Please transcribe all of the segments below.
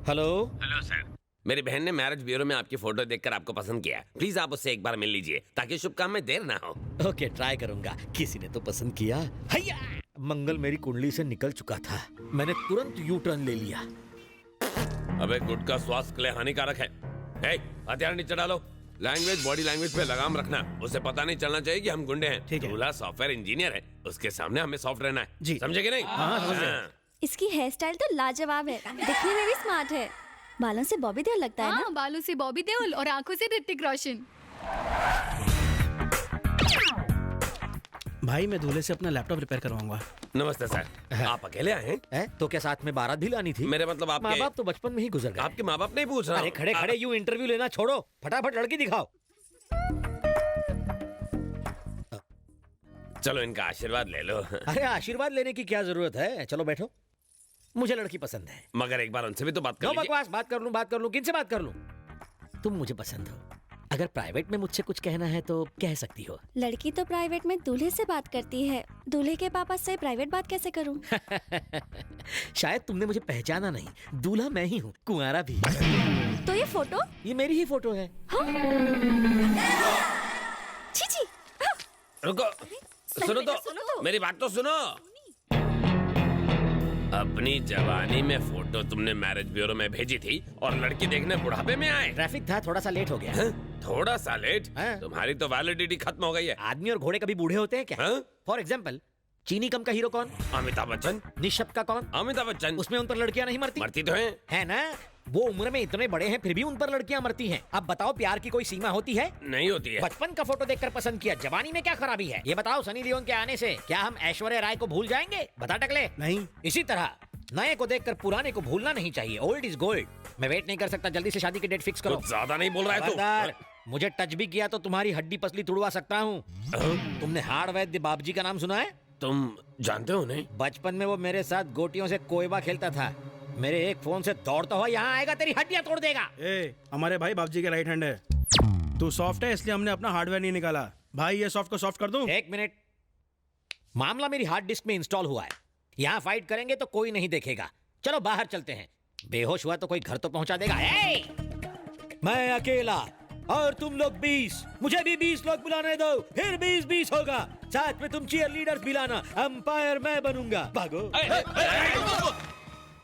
Hello. Hello sir, मेरी बहन ने मैरिज ब्यूरो में आपकी फोटो देखकर आपको पसंद किया। प्लीज आप उससे एक बार मिल लीजिए ताकि शुभ काम में देर ना हो। ओके, ट्राई करूंगा। किसी ने तो पसंद किया। हैया! मंगल मेरी कुंडली से निकल चुका था। मैंने तुरंत यू टर्न ले लिया। अबे गुटखा स्वास्थ्य के लिए हानिकारक है। हे, हथियार नीचे डालो। लैंग्वेज, बॉडी लैंग्वेज पे लगाम रखना। उसे पता नहीं चलना चाहिए कि हम गुंडे हैं। ठीक है। दूल्हा सॉफ्टवेयर इंजीनियर है, उसके सामने हमें सॉफ्ट रहना है। जी। समझे कि नहीं? हाँ, समझ गए। हाँ। इसकी हेयर स्टाइल तो लाजवाब है, दिखने में भी स्मार्ट है। बालों से बॉबी देओल लगता है ना? हाँ, बालों से बॉबी देओल और आंखों से ऋतिक रोशन। भाई मैं दूल्हे से अपना लैपटॉप रिपेयर करवाऊंगा। नमस्ते सर, आप अकेले आए हैं? है? तो क्या साथ में बारात भी लानी थी? मेरे मतलब माँ आपके बाप तो बचपन में ही गुजर गए। आपके माँ बाप नहीं पूछ रहा अरे हूँ। खड़े खड़े यूं इंटरव्यू लेना छोड़ो, फटाफट लड़की दिखाओ। चलो इनका आशीर्वाद ले लो। अरे आशीर्वाद लेने की क्या जरूरत है, चलो बैठो। मुझे लड़की पसंद है। मगर एक बार उनसे भी तो बात कर नो लीजिए। बकवास, बात कर लूं। किनसे बात कर लूं? तुम मुझे पसंद हो। अगर प्राइवेट में मुझसे कुछ कहना है तो कह सकती हो। लड़की तो प्राइवेट में दूल्हे से बात करती है, दूल्हे के पापा से प्राइवेट बात कैसे करूं? शायद तुमने मुझे पहचाना नहीं, दूल्हा मैं ही हूँ, कुंवारा भी। तो ये फोटो? ये मेरी ही फोटो है। छी। रुको, सुनो तो, मेरी बात तो सुनो। अपनी जवानी में फोटो तुमने मैरिज ब्यूरो में भेजी थी और लड़की देखने बुढ़ापे में आए। ट्रैफिक था, थोड़ा सा लेट हो गया। हैं? थोड़ा सा लेट? हाँ। तुम्हारी तो वैलिडिटी खत्म हो गई है। आदमी और घोड़े कभी बूढ़े होते हैं क्या? हाँ? फॉर एग्जाम्पल, चीनी कम का हीरो कौन? अमिताभ बच्चन। निशब का कौन? अमिताभ बच्चन। उसमें उन पर लड़कियां नहीं मरती? मरती तो हैं। है ना? वो उम्र में इतने बड़े हैं फिर भी उन पर लड़कियां मरती हैं। अब बताओ, प्यार की कोई सीमा होती है? नहीं होती है। बचपन का फोटो देखकर पसंद किया, जवानी में क्या खराबी है? ये बताओ, सनी लियोन के आने से क्या हम ऐश्वर्या राय को भूल जाएंगे? बता टकले। नहीं। इसी तरह नए को देखकर पुराने को भूलना नहीं चाहिए। Old is gold. मैं वेट नहीं कर सकता, जल्दी से शादी की डेट फिक्स करो। कुछ ज्यादा नहीं बोल रहा है खबरदार, तू। मुझे टच भी किया तो तुम्हारी हड्डी पसली तुड़वा सकता हूँ। तुमने हाड़ वैद्य बाबूजी का नाम सुना है? तुम जानते हो नहीं? बचपन में वो मेरे साथ गोटियों से कोयबा खेलता था। मेरे एक फोन से दौड़ता हुआ यहाँ आएगा, तेरी हड्डियां तोड़ देगा। हमारे भाई बाबूजी के राइट हैंड है। तू सॉफ्ट है इसलिए हमने अपना हार्डवेयर नहीं निकाला। भाई ये सॉफ्ट को सॉफ्ट कर दूं? एक मिनट, मामला मेरी हार्ड डिस्क में इंस्टॉल हुआ है। यहाँ फाइट करेंगे तो कोई नहीं देखेगा। चलो बाहर चलते हैं। बेहोश हुआ तो कोई घर तो पहुंचा देगा। मैं अकेला और तुम लोग 20, मुझे भी 20 लोग बुलाने दो, फिर 20-20 होगा। साथ में तुम चीयर लीडर्स भी लाना, अंपायर मैं बनूंगा। भागो।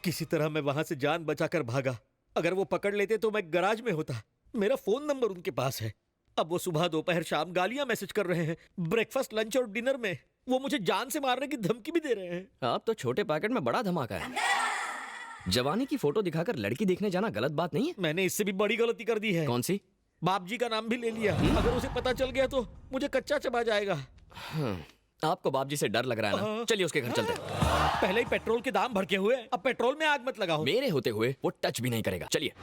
किसी तरह मैं वहां से जान बचाकर भागा। अगर वो पकड़ लेते तो मैं गराज में होता। मेरा फोन नंबर उनके पास है। अब वो सुबह दोपहर शाम गालियां मैसेज कर रहे हैं। ब्रेकफास्ट लंच और डिनर में वो मुझे जान से मारने की धमकी भी दे रहे हैं। आप तो छोटे पैकेट में बड़ा धमाका है। जवानी की फोटो दिखाकर लड़की देखने जाना गलत बात नहीं है? मैंने इससे भी बड़ी गलती कर दी है। कौन सी? बापजी का नाम भी ले लिया। अगर उसे पता चल गया तो मुझे कच्चा चबा जाएगा। आपको बाप जी से डर लग रहा है ना? चलिए उसके घर चलते हैं। पहले ही पेट्रोल के दाम भड़के हुए, अब पेट्रोल में आग मत लगाओ। मेरे होते हुए वो टच भी नहीं करेगा। चलिए।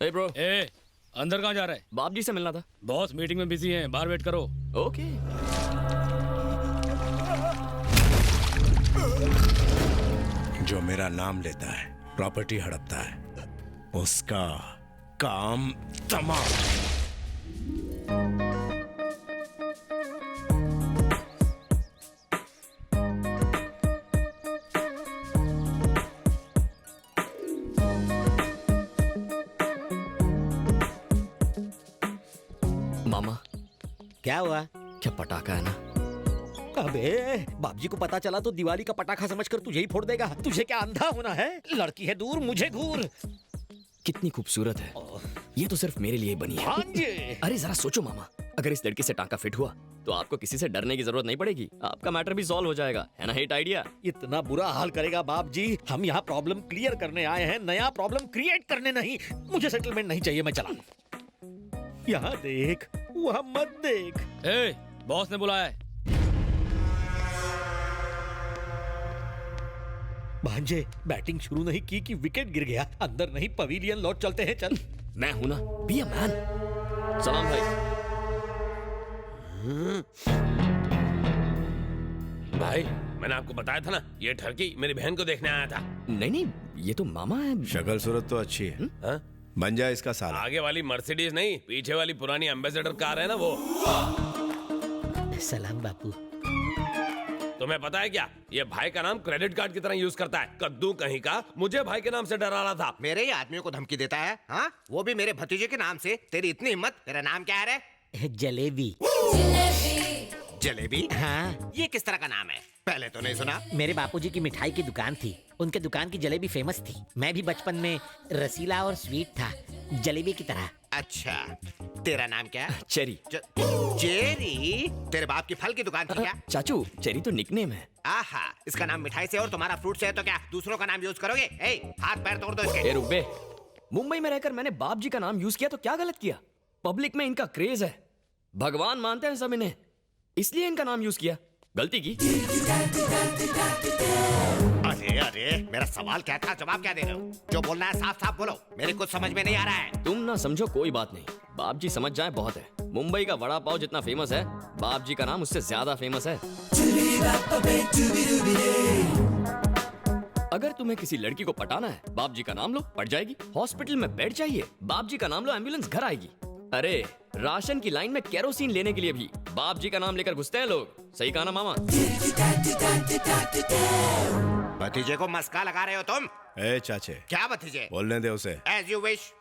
ए ब्रो, ए, अंदर कहाँ जा रहा है? बाप जी से मिलना था। बॉस मीटिंग में बिजी हैं, बाहर वेट करो। ओके। जो मेरा नाम लेता है, प्रॉपर्टी हड़पता है, उसका काम तमाम। मामा, क्या हुआ? क्या पटाखा है ना? अबे बापजी को पता चला तो दिवाली का पटाखा समझकर तुझे ही फोड़ देगा। तुझे क्या अंधा होना है? लड़की है दूर, मुझे घूर। कितनी खूबसूरत है। ये तो सिर्फ मेरे लिए ही बनी है। हाँ जी। अरे जरा सोचो मामा, अगर इस लड़की से टांका फिट हुआ तो आपको किसी से डरने की जरूरत नहीं पड़ेगी। आपका मैटर भी सॉल्व हो जाएगा, है ना? Hit idea. इतना बुरा हाल करेगा बाप जी? हम यहाँ प्रॉब्लम क्लियर करने आए हैं, नया प्रॉब्लम क्रिएट करने नहीं। मुझे सेटलमेंट नहीं चाहिए, मैं चला। यहाँ देख, वहाँ मत देख। ए, बॉस ने बुलाया है। भांजे, बैटिंग शुरू नहीं की कि विकेट गिर गया। अंदर नहीं, पवेलियन लौट चलते हैं। चल। मैं हूं ना, बी अ मैन। सलाम भाई। भाई, मैंने आपको बताया था ना, ये ठरकी मेरी बहन को देखने आया था। नहीं नहीं, ये तो मामा है। शक्ल सूरत तो अच्छी है। हाँ? बन जाए इसका साला। आगे वाली मर्सिडीज नहीं, पीछे वाली पुरानी एम्बेसडर कार है ना वो। सलाम बापू। तुम्हें पता है क्या, ये भाई का नाम क्रेडिट कार्ड की तरह यूज करता है। कद्दू कहीं का मुझे भाई के नाम से डरा रहा था। मेरे ही आदमियों को धमकी देता है, हाँ? वो भी मेरे भतीजे के नाम से। तेरी इतनी हिम्मत। तेरा नाम क्या है रे? जलेबी। जलेबी? हाँ, ये किस तरह का नाम है? पहले तो नहीं सुना। मेरे बापूजी की मिठाई की दुकान थी, उनके दुकान की जलेबी फेमस थी। मैं भी बचपन में रसीला और स्वीट था, जलेबी की तरह। अच्छा, तेरा नाम क्या है? चेरी। चेरी? तेरे बाप की फल की दुकान थी क्या? चाचू, चेरी तो निकनेम है। आहा, इसका नाम मिठाई से और तुम्हारा फ्रूट से है तो क्या दूसरों का नाम यूज करोगे? हाथ पैर तोड़ दो इसके। ए रुक बे, मुंबई में रहकर मैंने बाप जी का नाम यूज किया तो क्या गलत किया? पब्लिक में इनका क्रेज है, भगवान मानते हैं सब इन्हें, इसलिए इनका नाम यूज किया। गलती की। अरे अरे, मेरा सवाल क्या था, जवाब क्या दे रहे हो? जो बोलना है साफ साफ बोलो, मेरे कुछ समझ में नहीं आ रहा है। तुम ना समझो कोई बात नहीं, बाप जी समझ जाए बहुत है। मुंबई का वड़ा पाव जितना फेमस है, बाप जी का नाम उससे ज्यादा फेमस है। अगर तुम्हें किसी लड़की को पटाना है, बाप जी का नाम लो, पट जाएगी। हॉस्पिटल में बेड चाहिए, बाप जी का नाम लो, एम्बुलेंस घर आएगी। अरे राशन की लाइन में केरोसिन लेने के लिए भी बाप जी का नाम लेकर घुसते हैं लोग। सही कहा ना मामा? भतीजे को मस्का लगा रहे हो तुम? ए चाचे, क्या भतीजे? बोलने दे उसे। As you wish.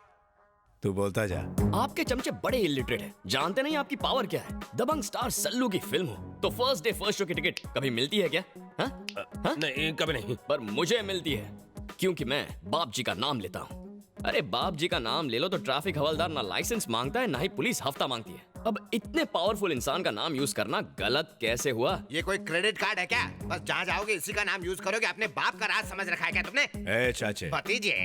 तू बोलता जा। आपके चमचे बड़े इलिटरेट हैं, जानते नहीं आपकी पावर क्या है। दबंग स्टार सल्लू की फिल्म हो तो फर्स्ट डे फर्स्ट शो की टिकट कभी मिलती है क्या? हाँ? नहीं, कभी नहीं। पर मुझे मिलती है, क्योंकि मैं बाप जी का नाम लेता हूँ। अरे बाप जी का नाम ले लो तो ट्रैफिक हवलदार ना लाइसेंस मांगता है, ना ही पुलिस हफ्ता मांगती है। अब इतने पावरफुल इंसान का नाम यूज करना गलत कैसे हुआ? ये कोई क्रेडिट कार्ड है क्या? बस जहाँ जाओगे इसी का नाम यूज करोगे। अपने बाप का राज समझ रखा है क्या तुमने? ए चाचे, भतीजे,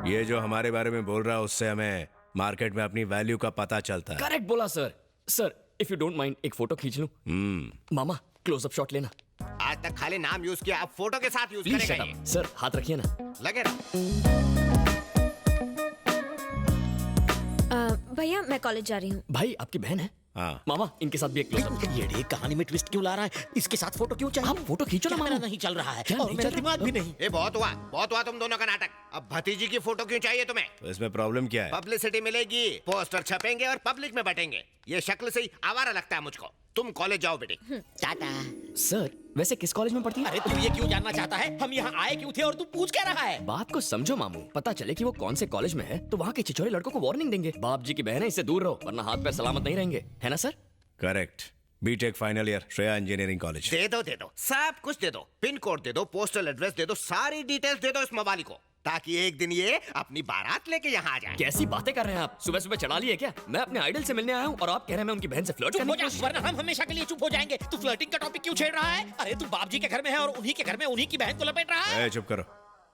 ये जो हमारे बारे में बोल रहा है उससे हमें मार्केट में अपनी वैल्यू का पता चलता है। करेक्ट बोला sir. Sir if you don't mind एक फोटो खींच लूं? मामा क्लोजअप शॉट लेना। आज तक खाली नाम यूज किया, अब फोटो के साथ यूज प्लीज करेगा शट ये। अप। सर हाथ रखिए ना। लगे रहो। भैया मैं कॉलेज जा रही हूँ। भाई आपकी बहन है? हाँ। मामा इनके साथ भी एक क्लोजअप। ये रे, कहानी में ट्विस्ट क्यों ला रहा है? इसके साथ फोटो क्यों चाहिए? आप फोटो खींचो ना कैमरा मामा। नहीं चल रहा है क्या और नहीं मेरा चल रहा? दिमाग भी नहीं। ये बहुत हुआ तुम दोनों का नाटक। अब भतीजी की फोटो क्यों चाहिए तुम्हें? तो इसमें प्रॉब्लम क्या है? पब्लिसिटी मिलेगी, पोस्टर छपेंगे और पब्लिक में बटेंगे। ये शक्ल से ही आवारा लगता है मुझको। तुम कॉलेज जाओ बेटी। टाटा। सर वैसे किस कॉलेज में पढ़ती है? अरे तू ये क्यों जानना चाहता है? हम यहाँ आए क्यों थे और तू पूछ क्या रहा है? बात को समझो मामू, पता चले कि वो कौन से कॉलेज में है तो वहाँ के छिछोरे लड़कों को वार्निंग देंगे। बाप जी की बहन है, इससे दूर रहो वरना हाथ पैर सलामत नहीं रहेंगे, है ना sir? Correct. BTech final year, Shreya engineering college. दे दो सब कुछ दे दो। पिन कोड दे दो, पोस्टल एड्रेस दे दो, सारी डिटेल्स दे दो इस मवाली को, ताकि एक दिन ये अपनी बारात लेके यहाँ आ जाए। कैसी बातें कर रहे हैं आप? सुबह सुबह चढ़ा लिए क्या? मैं अपने आइडल से मिलने आया हूँ और आप कह रहे हैं मैं उनकी बहन से फ्लर्ट चुप करने हो की जा, कोशिश- वरना हम हमेशा के लिए चुप हो जाएंगे। तू फ्लर्टिंग का टॉपिक क्यों छेड़ रहा है? अरे तू बाप जी के घर में है और उन्हीं के घर में उन्हीं की बहन को लपेट रहा है। ए चुप करो।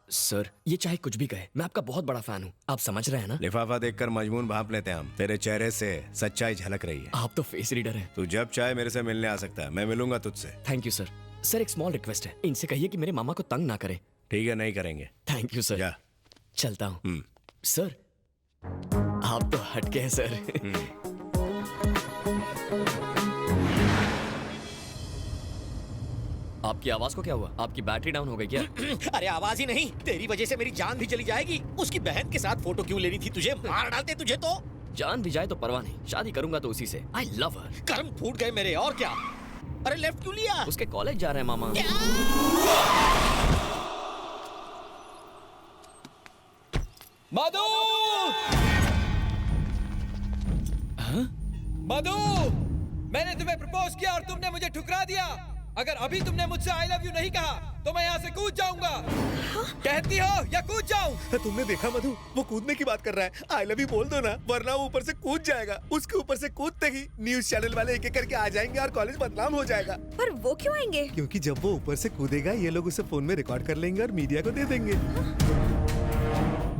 सर ये चाहे कुछ भी कहे, मैं आपका बहुत बड़ा फैन हूँ, आप समझ रहे हैं ना? लिफाफा देखकर मजमून भाप लेते हैं हम। तेरे चेहरे से सच्चाई झलक रही है। आप तो फेस रीडर हैं। तू जब चाहे मेरे से मिलने आ सकता है, मैं मिलूंगा तुझसे। Thank you sir. सर एक स्मॉल रिक्वेस्ट है, इनसे कहिए कि मेरे मामा को तंग ना करें। ठीक है, नहीं करेंगे। Thank you sir. जा। चलता हूँ। सर आप तो हटके हैं सर। आपकी आवाज को क्या हुआ? आपकी बैटरी डाउन हो गई क्या? अरे आवाज ही नहीं, तेरी वजह से मेरी जान भी चली जाएगी। उसकी बहन के साथ फोटो क्यों लेनी थी तुझे? मार डालते तुझे तो। जान भी जाए तो परवाह नहीं, शादी करूंगा तो उसी से। आई लव हर। कर्म फूट गए मेरे, और क्या। अरे लेफ्ट क्यों लिया? उसके कॉलेज जा रहे हैं मामा। मधु! मधु! मैंने तुम्हें प्रपोज किया और तुमने मुझे ठुकरा दिया। अगर अभी तुमने मुझसे आई लव यू नहीं कहा तो मैं यहाँ से कूद जाऊंगा। कहती हो या कूद जाऊं? तुमने देखा मधु, वो कूदने की बात कर रहा है। आई लव यू बोल दो ना, वरना वो ऊपर से कूद जाएगा। उसके ऊपर से कूदते ही न्यूज चैनल वाले एक एक करके आ जाएंगे और कॉलेज बदनाम हो जाएगा। पर वो क्यों आएंगे? क्योंकि जब वो ऊपर से कूदेगा ये लोग उसे फोन में रिकॉर्ड कर लेंगे और मीडिया को दे देंगे।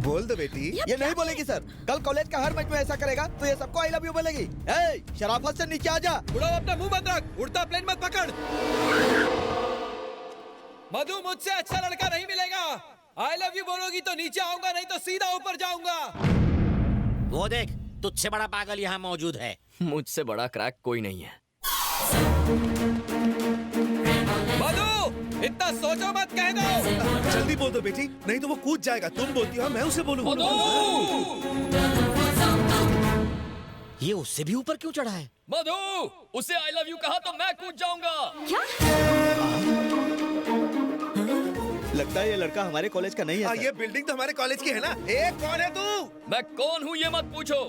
बोल दो बेटी। ये नहीं बोलेगी सर। कल कॉलेज का हर मैच में ऐसा करेगा तो ये सबको आई लव यू बोलेगी। ए, शराफत से नीचे आ जा। उड़ाओ अपना मुंह बंद रख, उड़ता प्लेन मत पकड़। मधु मुझसे अच्छा लड़का नहीं मिलेगा। आई लव यू बोलोगी तो नीचे आऊंगा, नहीं तो सीधा ऊपर जाऊंगा। वो देख, तुझसे बड़ा पागल यहाँ मौजूद है। मुझसे बड़ा क्रैक कोई नहीं है। मधु इतना सोचो मत, कह दो। जल्दी बोल दो बेटी, नहीं तो वो कूद जाएगा। तुम बोलती हो मैं उसे बोलूंगा। ये उससे भी ऊपर क्यों चढ़ा है? मधु उसे आई लव यू कहा तो मैं कूद जाऊंगा। क्या? लगता है ये लड़का हमारे कॉलेज का नहीं है सर। ये बिल्डिंग तो हमारे कॉलेज की है ना। ए कौन है तू? मैं कौन हूँ ये मत पूछो,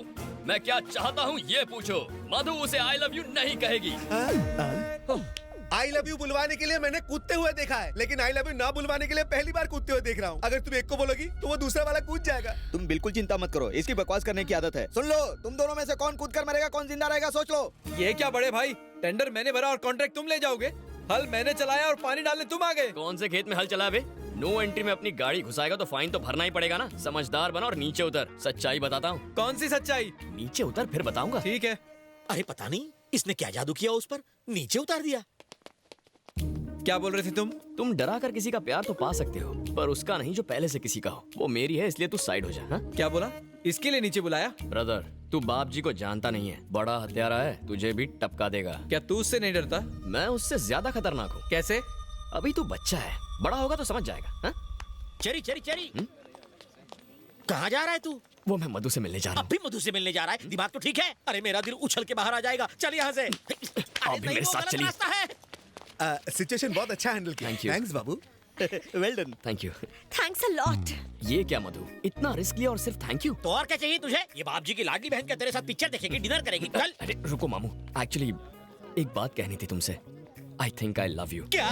मैं क्या चाहता हूँ ये पूछो। मधु उसे आई लव यू नहीं कहेगी। आई लव यू बुलवाने के लिए मैंने कूदते हुए देखा है, लेकिन आई लव यू ना बुलवाने के लिए पहली बार कूदते हुए देख रहा हूँ। अगर तुम एक को बोलोगी तो वो दूसरा वाला कूद जाएगा। तुम बिल्कुल चिंता मत करो, इसकी बकवास करने की आदत है। सुन लो, तुम दोनों में से कौन कूद कर मरेगा, कौन जिंदा रहेगा, सोच लो। ये क्या बड़े भाई, टेंडर मैंने भरा और कॉन्ट्रैक्ट तुम ले जाओगे। हल मैंने चलाया और पानी डालने तुम आ गए। कौन से खेत में हल चला बे? नो एंट्री में अपनी गाड़ी घुसाएगा तो फाइन तो भरना ही पड़ेगा ना। समझदार बना और नीचे उतर। सच्चाई बताता हूँ। कौन सी सच्चाई? नीचे उतर फिर बताऊंगा। ठीक है। अरे पता नहीं इसने क्या जादू किया उस पर, नीचे उतार दिया। क्या बोल रहे थे तुम? तुम डरा कर किसी का प्यार तो पा सकते हो, पर उसका नहीं जो पहले से किसी का हो। वो मेरी है इसलिए तू साइड हो जा। हाँ? क्या बोला? इसके लिए नीचे बुलाया? ब्रदर, तू बाप जी को जानता नहीं है, बड़ा हत्यारा है, तुझे भी टपका देगा। क्या तू उससे नहीं डरता? मैं उससे ज्यादा खतरनाक हूँ। कैसे? अभी तू बच्चा है, बड़ा होगा तो समझ जाएगा। हाँ? चेरी चेरी चेरी, कहाँ जा रहा है तू? वो मैं मधु से मिलने जा रहा हूँ। अब भी मधु से मिलने जा रहा है? दिमाग तो ठीक है? अरे मेरा दिल उछल के बाहर आ जाएगा। चल यहाँ से। अरे भी नहीं, मेरे वो साथ गलत चलिए। रास्ता है। सिचुएशन बहुत अच्छा हैंडल किया। Thank you. Thanks Babu. Well done. Thank you. Thanks a lot. ये क्या मधु, इतना रिस्क लिया और सिर्फ थैंक यू? तो और क्या चाहिए तुझे? ये बाप जी की लाडली बहन क्या तेरे साथ पिक्चर देखेगी, डिनर करेगी? चल। अरे रुको मामू, एक्चुअली एक बात कहनी थी तुमसे। I think I love you. क्या?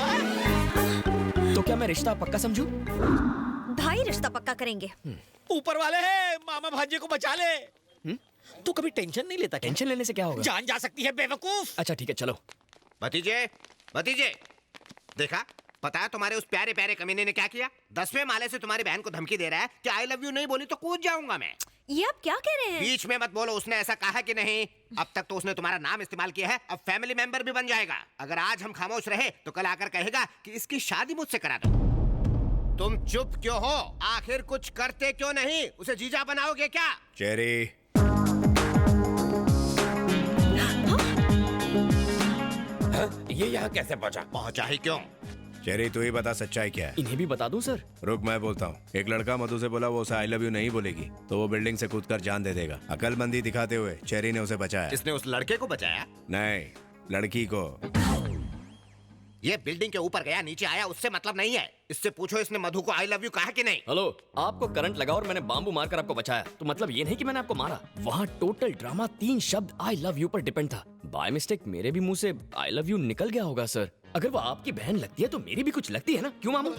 तो क्या मैं रिश्ता पक्का समझूं? भाई रिश्ता पक्का करेंगे। ऊपर वाले हैं, मामा भांजे को बचा ले। तू कभी टेंशन नहीं लेता? टेंशन लेने से क्या होगा? जान जा सकती है बेवकूफ। अच्छा ठीक है चलो। भतीजे, भतीजे, देखा? पता है तुम्हारे उस प्यारे प्यारे कमीने ने क्या किया? 10वें माले से तुम्हारी बहन को धमकी दे रहा है कि आई लव यू नहीं बोली तो कूद जाऊंगा मैं। ये आप क्या कह रहे हैं? बीच में मत बोलो, उसने ऐसा कहा कि नहीं? अब तक तो उसने तुम्हारा नाम इस्तेमाल किया है, अब फैमिली मेंबर भी बन जाएगा। अगर आज हम खामोश रहे तो कल आकर कहेगा कि इसकी शादी मुझसे करा दो। तुम चुप क्यों हो? आखिर कुछ करते क्यों नहीं? उसे जीजा बनाओगे क्या? चेरी, ये यहाँ कैसे पहुँचा? पहुंचा ही क्यों? चेरी तू ही बता सच्चाई क्या है? इन्हें भी बता दूं सर? रुक मैं बोलता हूँ। एक लड़का मधु से बोला वो उसे आई लव यू नहीं बोलेगी तो वो बिल्डिंग से कूदकर जान दे देगा। अकलमंदी दिखाते हुए चेरी ने उसे बचाया। इसने उस लड़के को बचाया? नहीं, लड़की को। ये बिल्डिंग के ऊपर गया नीचे आया उससे मतलब नहीं है। इससे पूछो इसने मधु को आई लव यू कहा कि नहीं? हेलो, आपको करंट लगा और मैंने बाम्बू मारकर आपको बचाया, तो मतलब ये नहीं कि मैंने आपको मारा। वहाँ टोटल ड्रामा 3 शब्द आई लव यू पर डिपेंड था। बाय मिस्टेक मेरे भी मुंह से आई लव यू निकल गया होगा सर। अगर वो आपकी बहन लगती है तो मेरी भी कुछ लगती है ना, क्यों मामू?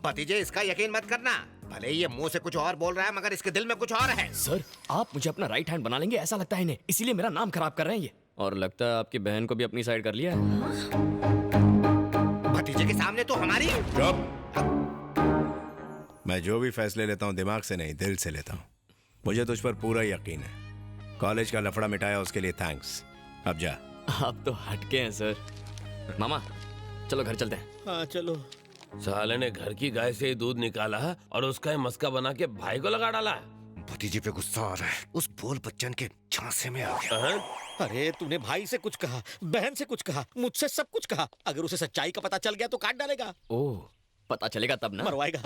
भतीजे इसका यकीन मत करना। भले ही ये मुंह से कुछ और बोल रहा है मगर इसके दिल में कुछ और है। सर आप मुझे अपना राइट हैंड बना लेंगे ऐसा लगता है इन्हें, इसीलिए मेरा नाम खराब कर रहे हैं ये। और लगता है आपकी बहन को भी अपनी साइड कर लिया है। भतीजे के सामने तो हमारी। मैं जो भी फैसले लेता हूँ दिमाग से नहीं दिल से लेता हूँ। मुझे तुझ पर पूरा यकीन है। कॉलेज का लफड़ा मिटाया उसके लिए थैंक्स। अब जा। आप तो हटके हैं सर। मामा चलो घर चलते हैं। हाँ चलो। साले ने घर की गाय से ही दूध निकाला और उसका ही मस्का बना के भाई को लगा डाला। भतीजे पे गुस्सा आ रहा है। उस बोल बच्चन के झांसे में आ गया। अरे तूने भाई से कुछ कहा, बहन से कुछ कहा, मुझसे सब कुछ कहा। अगर उसे सच्चाई का पता चल गया तो काट डालेगा। ओह, पता चलेगा तब ना। मरवाएगा।